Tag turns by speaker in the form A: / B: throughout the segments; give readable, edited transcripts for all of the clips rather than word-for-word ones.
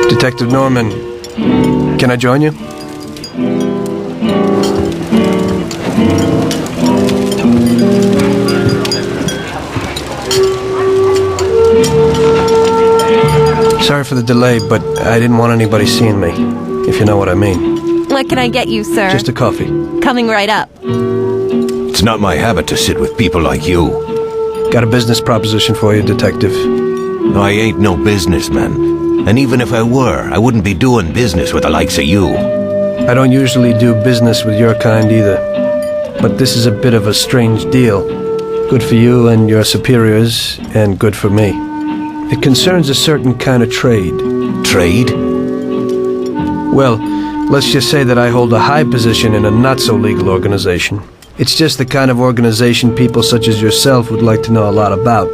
A: Detective Norman, can I join you? Sorry for the delay, but I didn't want anybody seeing me, if you know what I mean.
B: What can I get you, sir?
A: Just a coffee.
B: Coming right up.
C: It's not my habit to sit with people like you.
A: Got a business proposition for you, Detective.
C: I ain't no businessman. And even if I were, I wouldn't be doing business with the likes of you.
A: I don't usually do business with your kind either. But this is a bit of a strange deal. Good for you and your superiors, and good for me. It concerns a certain kind of trade.
C: Trade?
A: Well, let's just say that I hold a high position in a not-so-legal organization. It's just the kind of organization people such as yourself would like to know a lot about.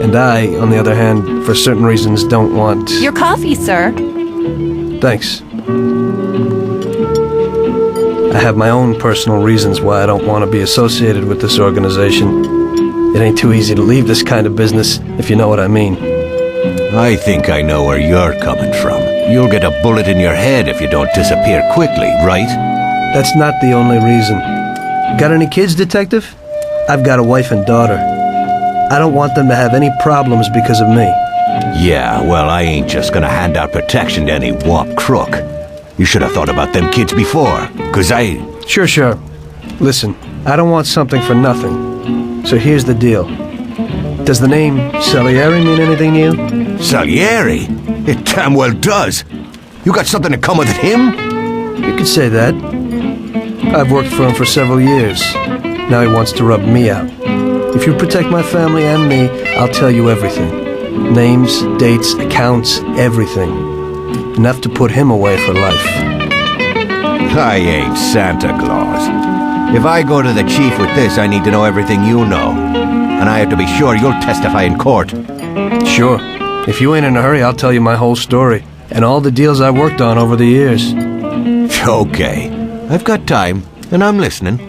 A: And I, on the other hand, for certain reasons don't want...
B: Your coffee, sir.
A: Thanks. I have my own personal reasons why I don't want to be associated with this organization. It ain't too easy to leave this kind of business, if you know what I mean.
C: I think I know where you're coming from. You'll get a bullet in your head if you don't disappear quickly, right?
A: That's not the only reason. Got any kids, Detective? I've got a wife and daughter. I don't want them to have any problems because of me.
C: Yeah, well, I ain't just gonna hand out protection to any wop crook. You should have thought about them kids before, 'cause I...
A: Sure. Listen, I don't want something for nothing. So here's the deal. Does the name Salieri mean anything to you?
C: Salieri? It damn well does. You got something in common with him?
A: You could say that. I've worked for him for several years. Now he wants to rub me out. If you protect my family and me, I'll tell you everything. Names, dates, accounts, everything. Enough to put him away for life.
C: I ain't Santa Claus. If I go to the chief with this, I need to know everything you know. And I have to be sure you'll testify in court.
A: Sure. If you ain't in a hurry, I'll tell you my whole story. And all the deals I worked on over the years.
C: Okay. I've got time, and I'm listening.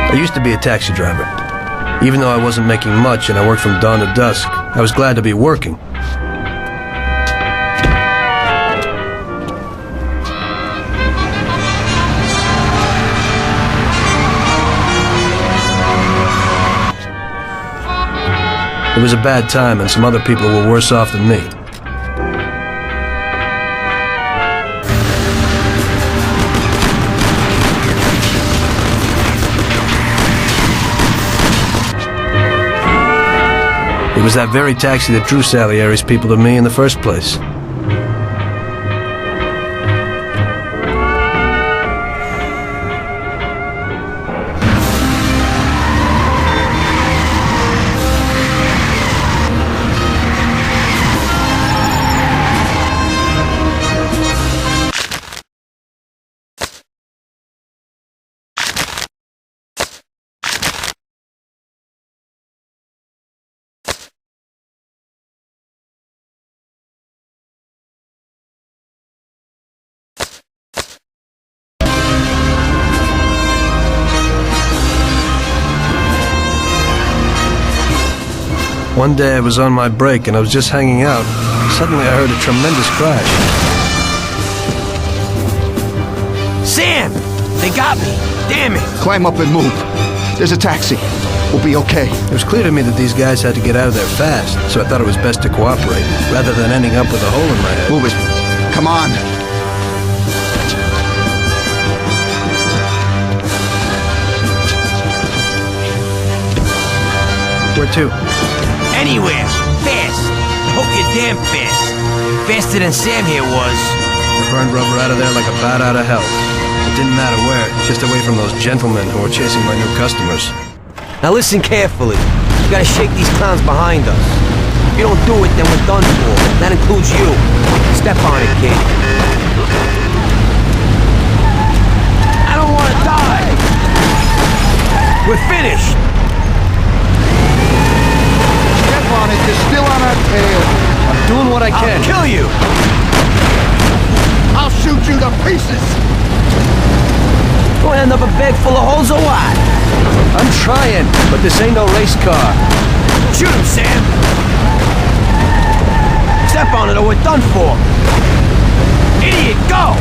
A: I used to be a taxi driver. Even though I wasn't making much and I worked from dawn to dusk, I was glad to be working. It was a bad time and some other people were worse off than me. It was that very taxi that drew Salieri's people to me in the first place. One day I was on my break and I was just hanging out. Suddenly I heard a tremendous crash.
D: Sam! They got me! Damn it!
E: Climb up and move. There's a taxi. We'll be okay.
A: It was clear to me that these guys had to get out of there fast, so I thought it was best to cooperate, rather than ending up with a hole in my head.
E: Move it. Come on.
A: Where to?
D: Anywhere! Fast! I hope you're damn fast. Faster than Sam here was.
A: I burned rubber out of there like a bat out of hell. It didn't matter where, just away from those gentlemen who were chasing my new customers.
D: Now listen carefully. We gotta shake these clowns behind us. If you don't do it, then we're done for. That includes you. Step on it, kid.
A: can.
D: I'll kill you!
E: I'll shoot you to pieces!
D: Gonna end up a bag full of holes or what?
A: I'm trying, but this ain't no race car.
D: Shoot him, Sam! Step on it or we're done for! Idiot, go!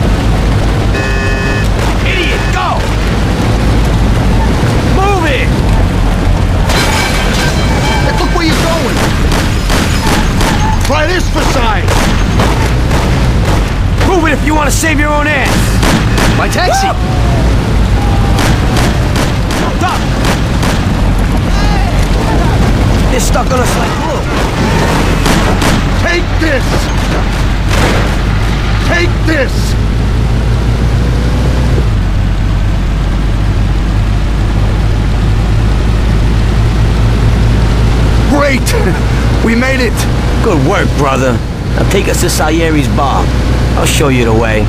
D: Idiot, go! Move it!
E: Hey, look where you're going! Try this for size!
D: Move it if you want to save your own ass!
A: My taxi!
D: Stop! They're stuck on us like glue.
E: Take this! Take this! Great! We made it!
D: Good work, brother. Now take us to Salieri's bar. I'll show you the way.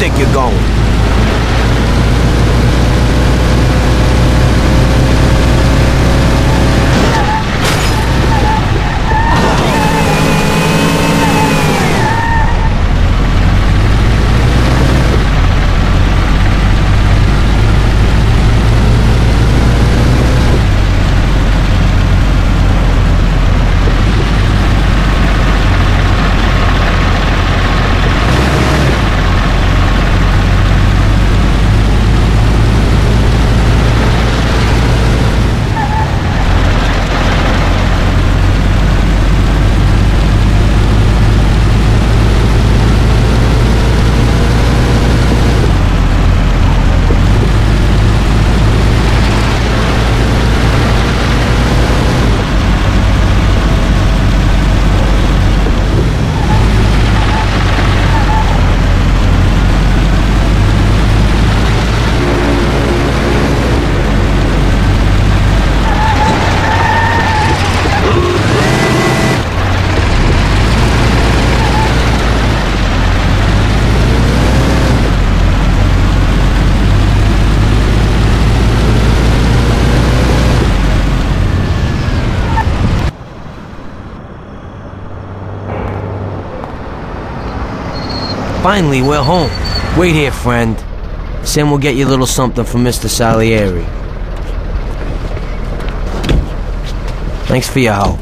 D: Think you're going? Finally, we're home. Wait here, friend. Sam will get you a little something from Mr. Salieri. Thanks for your help.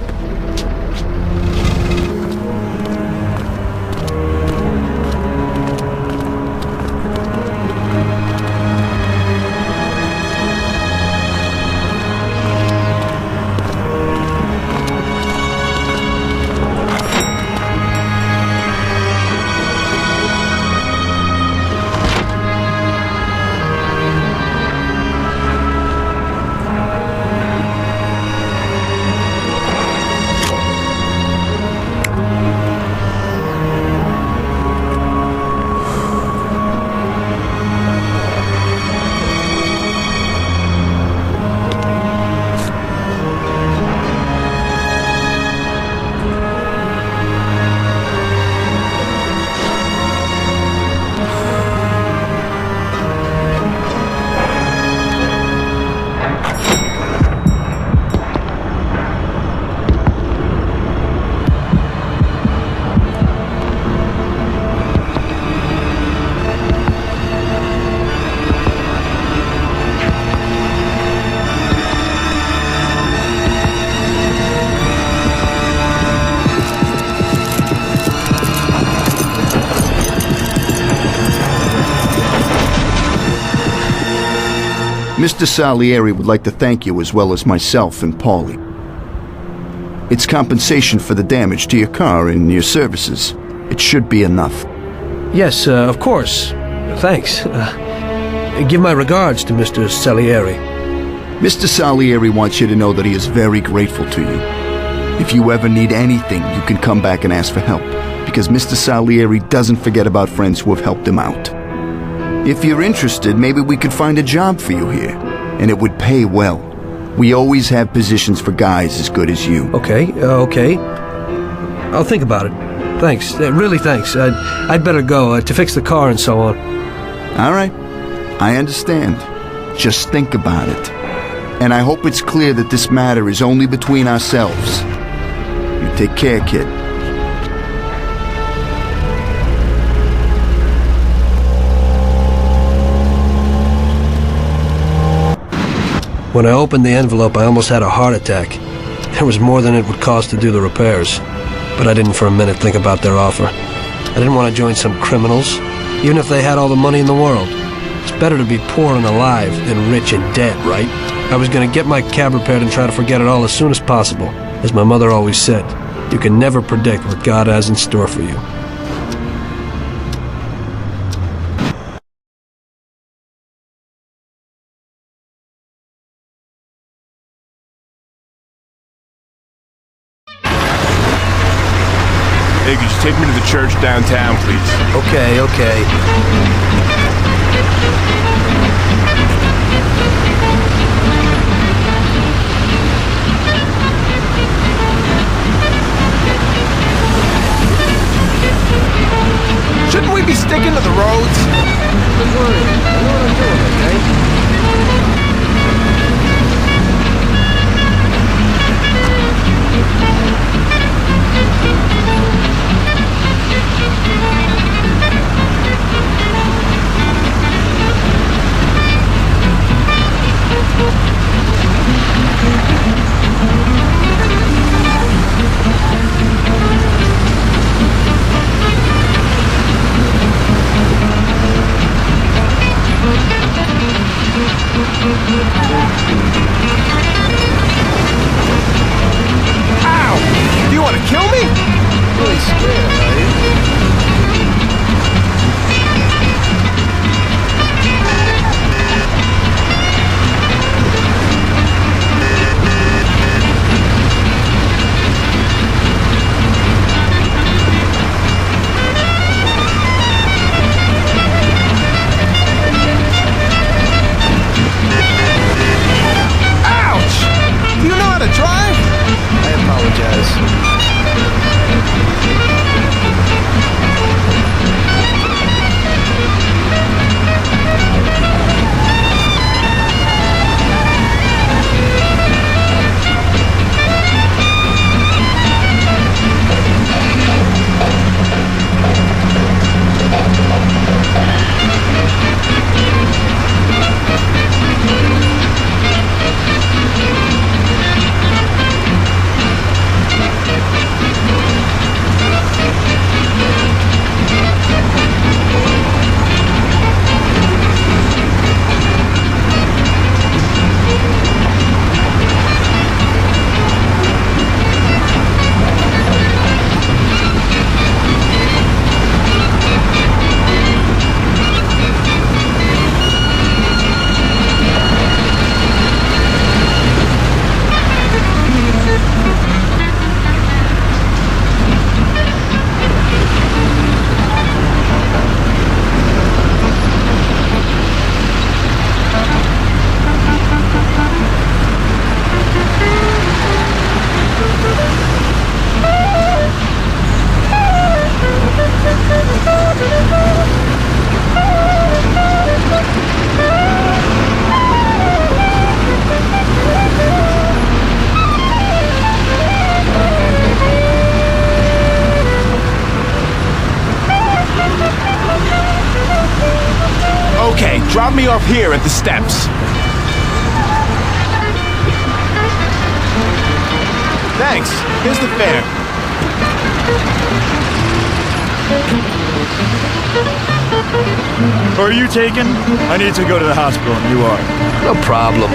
E: Mr. Salieri would like to thank you as well as myself and Paulie. It's compensation for the damage to your car and your services. It should be enough.
A: Yes, of course. Thanks. Give my regards to Mr. Salieri.
E: Mr. Salieri wants you to know that he is very grateful to you. If you ever need anything, you can come back and ask for help, because Mr. Salieri doesn't forget about friends who have helped him out. If you're interested, maybe we could find a job for you here, and it would pay well. We always have positions for guys as good as you.
A: Okay. I'll think about it. Thanks. Really thanks. I'd better go to fix the car and so on.
E: All right. I understand. Just think about it. And I hope it's clear that this matter is only between ourselves. You take care, kid.
A: When I opened the envelope, I almost had a heart attack. There was more than it would cost to do the repairs. But I didn't for a minute think about their offer. I didn't want to join some criminals, even if they had all the money in the world. It's better to be poor and alive than rich and dead, right? I was going to get my cab repaired and try to forget it all as soon as possible. As my mother always said, you can never predict what God has in store for you.
F: Hey, could you take me to the church downtown, please?
A: Okay.
F: Shouldn't we be sticking to the roads?
A: Don't worry. I know what I'm doing, okay?
F: Ow! Do you want to kill me?
A: Really scared, are you?
F: Ouch! Do you know how to drive?
A: I apologize.
F: Okay, drop me off here at the steps. Thanks. Here's the fare.
G: Are you taken? I need to go to the hospital, and you are.
A: No problem.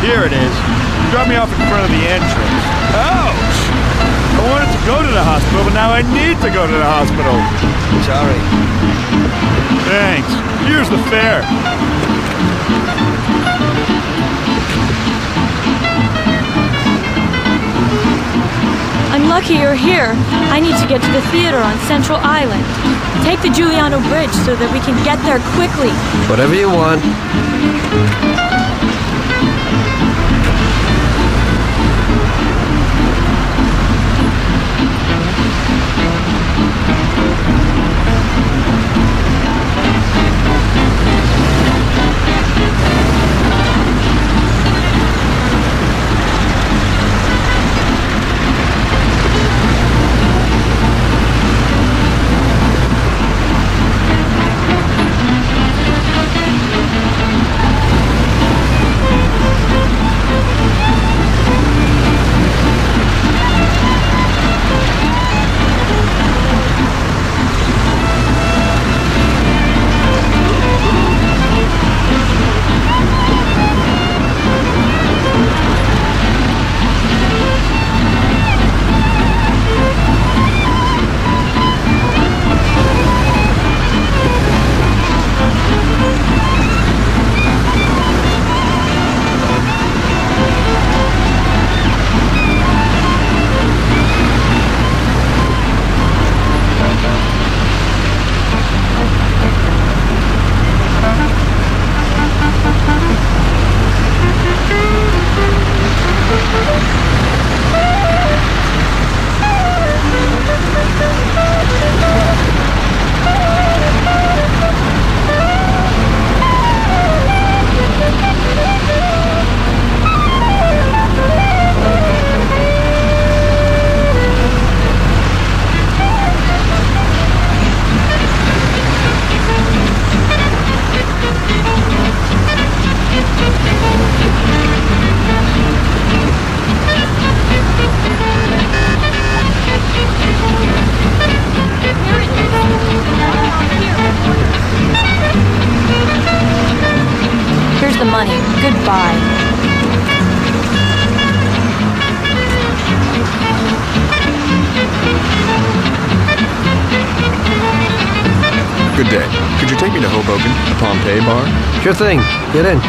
G: Here it is. Drop me off in front of the entrance. Ouch! I wanted to go to the hospital, but now I need to go to the hospital.
A: Sorry.
G: Thanks. Here's the fare.
H: I'm lucky you're here. I need to get to the theater on Central Island. Take the Giuliano Bridge so that we can get there quickly.
A: Whatever you want.
H: The money. Goodbye.
F: Good day. Could you take me to Hoboken, the Pompeii bar?
A: Sure thing. Get in.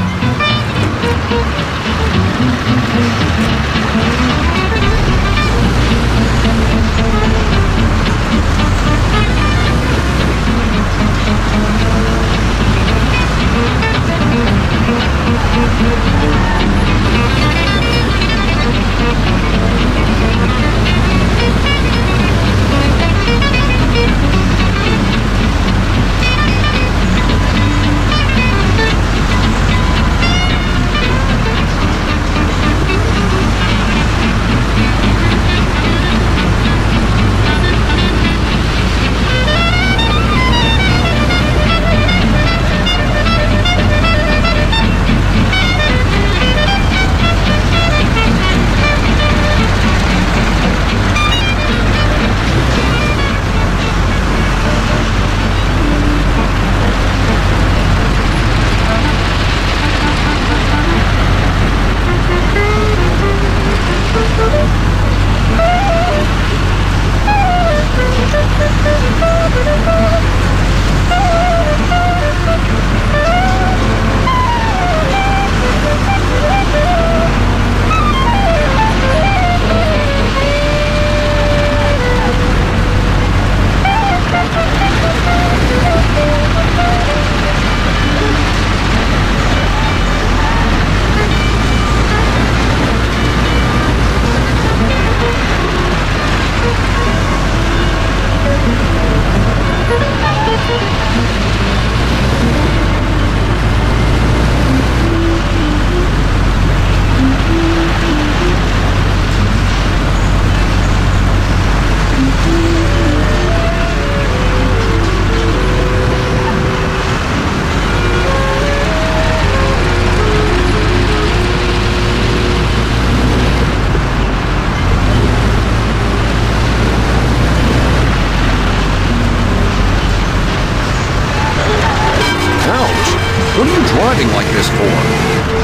F: before.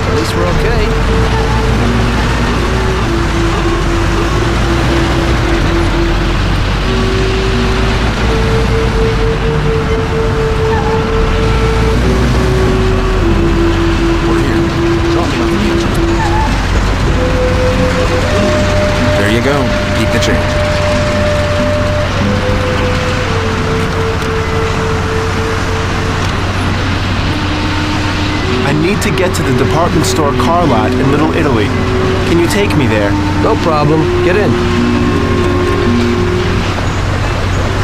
A: At least we're okay.
F: We're here. Dropping off the engine. There you go. Keep the change.
I: I need to get to the department store car lot in Little Italy. Can you take me there?
A: No problem. Get in.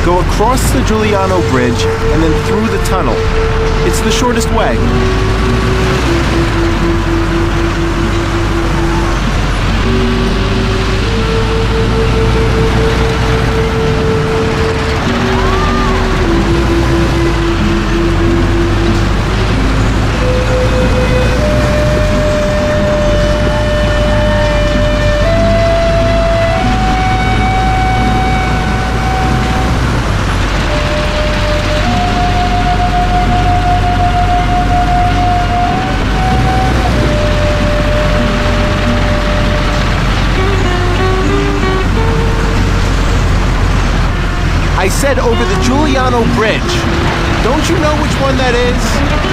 I: Go across the Giuliano Bridge and then through the tunnel. It's the shortest way. I said over the Giuliano Bridge. Don't you know which one that is?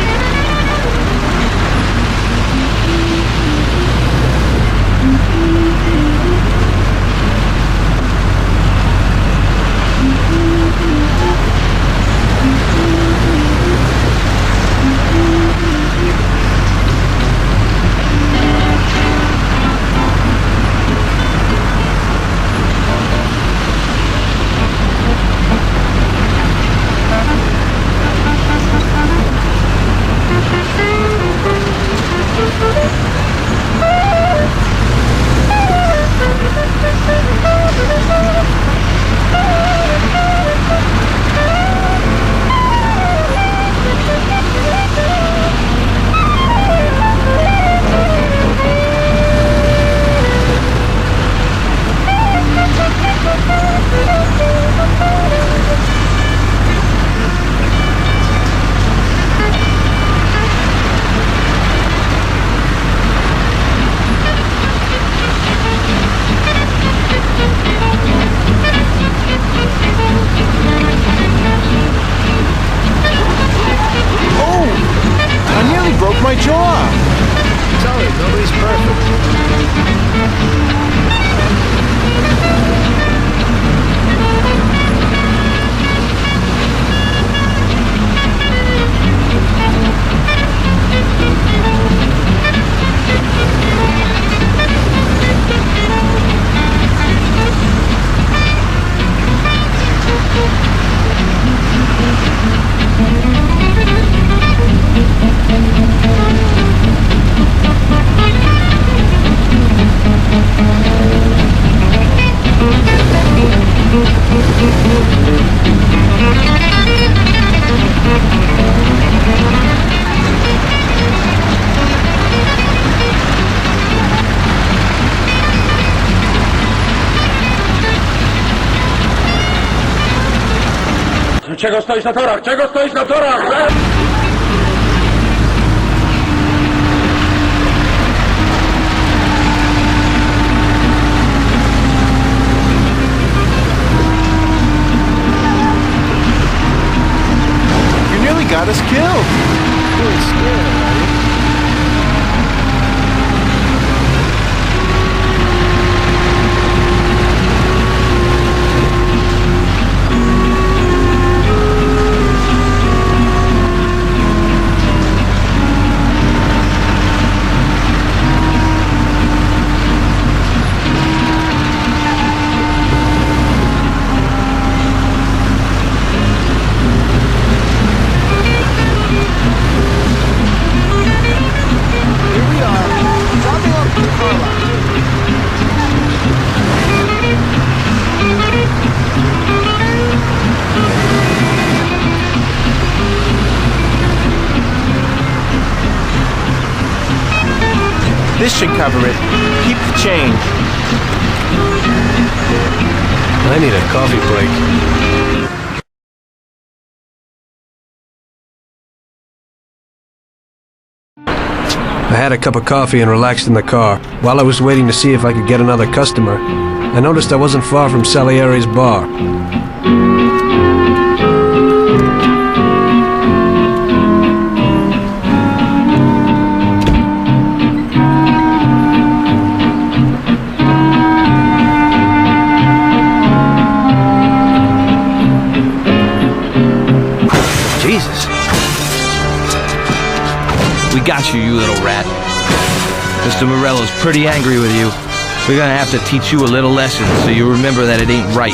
I: My jaw!
A: Tell her, nobody's perfect.
J: Czego stoisz na torach? Czego stoisz na torach?
I: You nearly got us killed.
A: Really scared, are you?
I: This should cover it. Keep the change.
A: I need a coffee break. I had a cup of coffee and relaxed in the car. While I was waiting to see if I could get another customer, I noticed I wasn't far from Salieri's bar. Jesus.
D: We got you, you little rat. Mr. Morello's pretty angry with you. We're gonna have to teach you a little lesson so you remember that it ain't right.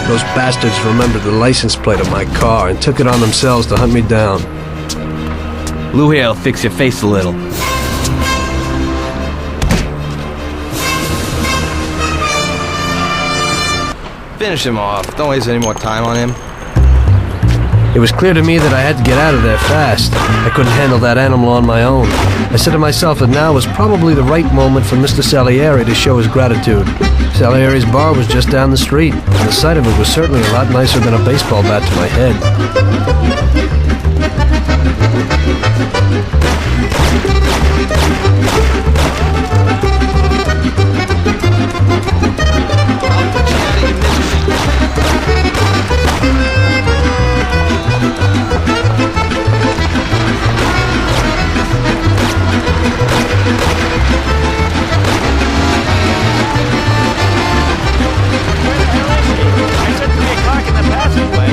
A: Those bastards remembered the license plate of my car and took it on themselves to hunt me down.
D: Lou here'll fix your face a little. Finish him off. Don't waste any more time on him.
A: It was clear to me that I had to get out of there fast. I couldn't handle that animal on my own. I said to myself that now was probably the right moment for Mr. Salieri to show his gratitude. Salieri's bar was just down the street, and the sight of it was certainly a lot nicer than a baseball bat to my head.
G: I said 3 o'clock in the passageway.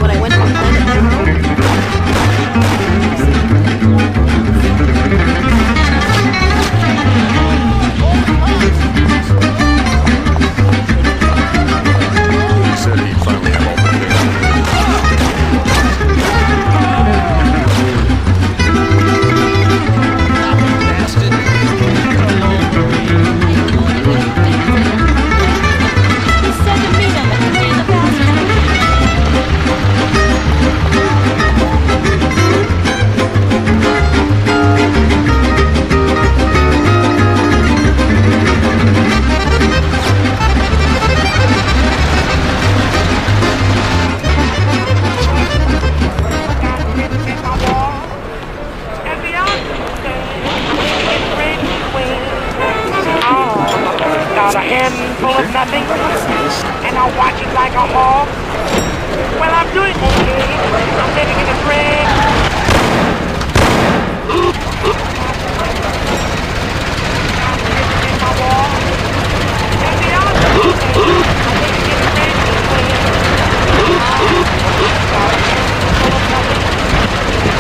H: When I went to the
F: He said he'd finally have all the
H: He said to meet him at 3 in the passageway.
J: Got a handful of nothing, and I watch it like a hawk. Well, I'm doing okay. I'm living in a dream.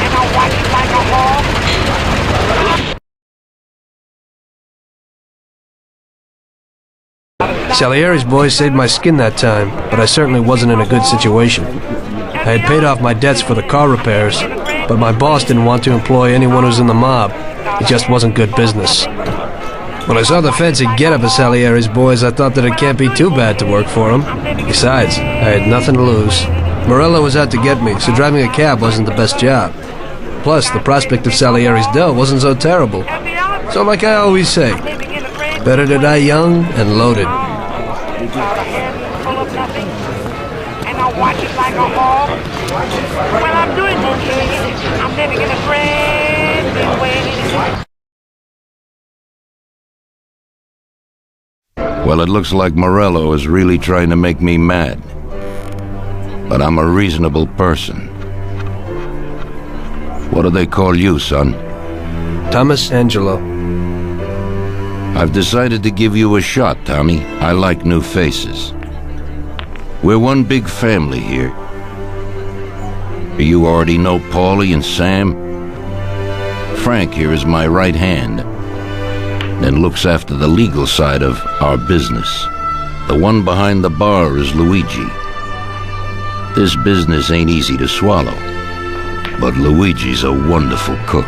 J: And I watch it like a hawk.
A: Salieri's boys saved my skin that time, but I certainly wasn't in a good situation. I had paid off my debts for the car repairs, but my boss didn't want to employ anyone who's in the mob. It just wasn't good business. When I saw the fancy get-up of Salieri's boys, I thought that it can't be too bad to work for them. Besides, I had nothing to lose. Morello was out to get me, so driving a cab wasn't the best job. Plus, the prospect of Salieri's dough wasn't so terrible. So like I always say, better to die young and loaded.
J: Got a handful of nothing, and I watch it like a hawk. Well, I'm doing okay. I'm living in a brand new way.
C: Well, it looks like Morello is really trying to make me mad. But I'm a reasonable person. What do they call you, son?
A: Thomas Angelo.
C: I've decided to give you a shot, Tommy. I like new faces. We're one big family here. You already know Paulie and Sam. Frank here is my right hand and looks after the legal side of our business. The one behind the bar is Luigi. This business ain't easy to swallow, but Luigi's a wonderful cook.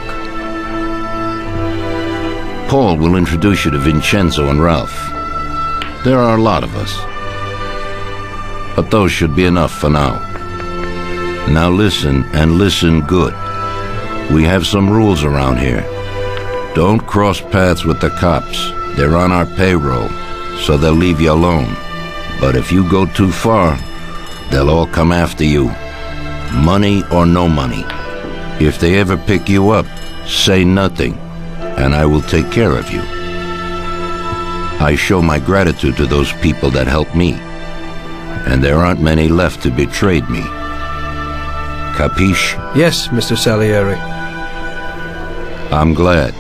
C: Paul will introduce you to Vincenzo and Ralph. There are a lot of us, but those should be enough for now. Now listen, and listen good. We have some rules around here. Don't cross paths with the cops. They're on our payroll, so they'll leave you alone. But if you go too far, they'll all come after you. Money or no money. If they ever pick you up, say nothing, and I will take care of you. I show my gratitude to those people that helped me, and there aren't many left who betrayed me. Capiche?
A: Yes, Mr. Salieri.
C: I'm glad.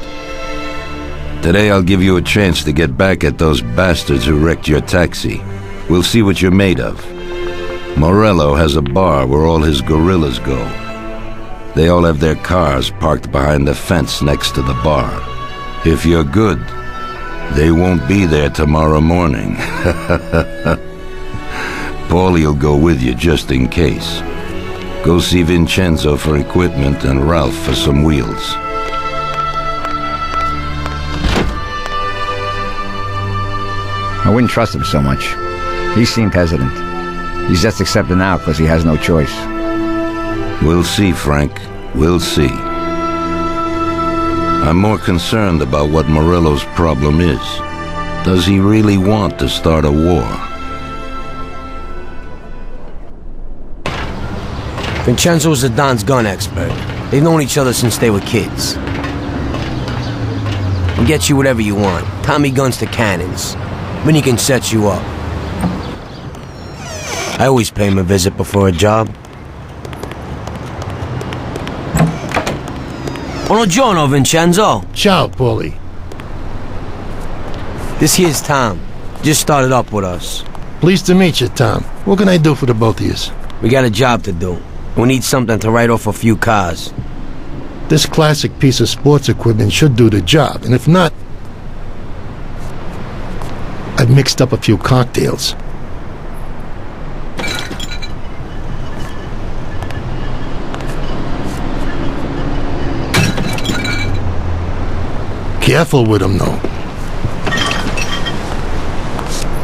C: Today I'll give you a chance to get back at those bastards who wrecked your taxi. We'll see what you're made of. Morello has a bar where all his gorillas go. They all have their cars parked behind the fence next to the bar. If you're good, they won't be there tomorrow morning. Paulie'll go with you just in case. Go see Vincenzo for equipment and Ralph for some wheels.
K: I wouldn't trust him so much. He seemed hesitant. He's just accepting now because he has no choice.
C: We'll see, Frank. We'll see. I'm more concerned about what Morello's problem is. Does he really want to start a war?
L: Vincenzo's the Don's gun expert. They've known each other since they were kids. He'll get you whatever you want. Tommy guns to cannons. Then he can set you up. I always pay him a visit before a job. Buongiorno, Vincenzo.
M: Ciao, Paulie.
L: This here's Tom. Just started up with us.
M: Pleased to meet you, Tom. What can I do for the both of you?
L: We got a job to do. We need something to write off a few cars.
M: This classic piece of sports equipment should do the job, and if not, I've mixed up a few cocktails. Careful with them, though.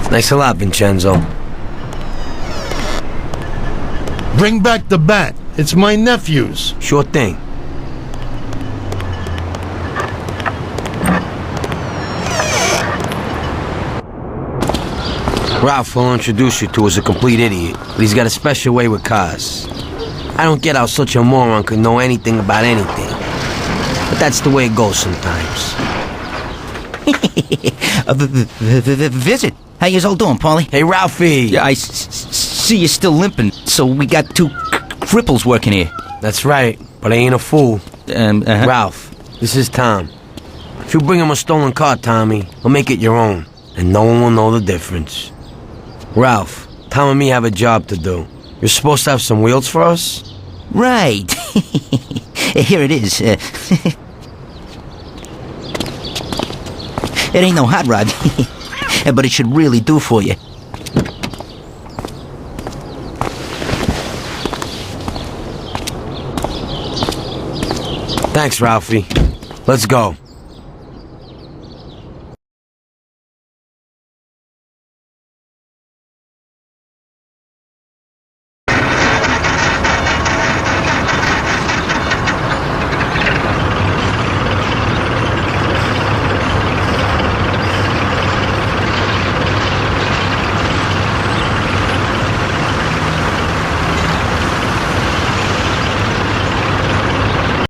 L: Thanks a lot, Vincenzo.
M: Bring back the bat. It's my nephew's.
L: Sure thing. Ralph will introduce you to as a complete idiot, but he's got a special way with cars. I don't get how such a moron could know anything about anything. But that's the way it goes sometimes.
N: Visit. How you all doing, Paulie?
L: Hey, Ralphie.
N: Yeah, I see you're still limping, so we got two cripples working here.
L: That's right, but I ain't a fool. Ralph, this is Tom. If you bring him a stolen car, Tommy, he'll make it your own, and no one will know the difference. Ralph, Tom and me have a job to do. You're supposed to have some wheels for us?
N: Right. Here it is. It ain't no hot rod, but it should really do for you.
L: Thanks, Ralphie. Let's go.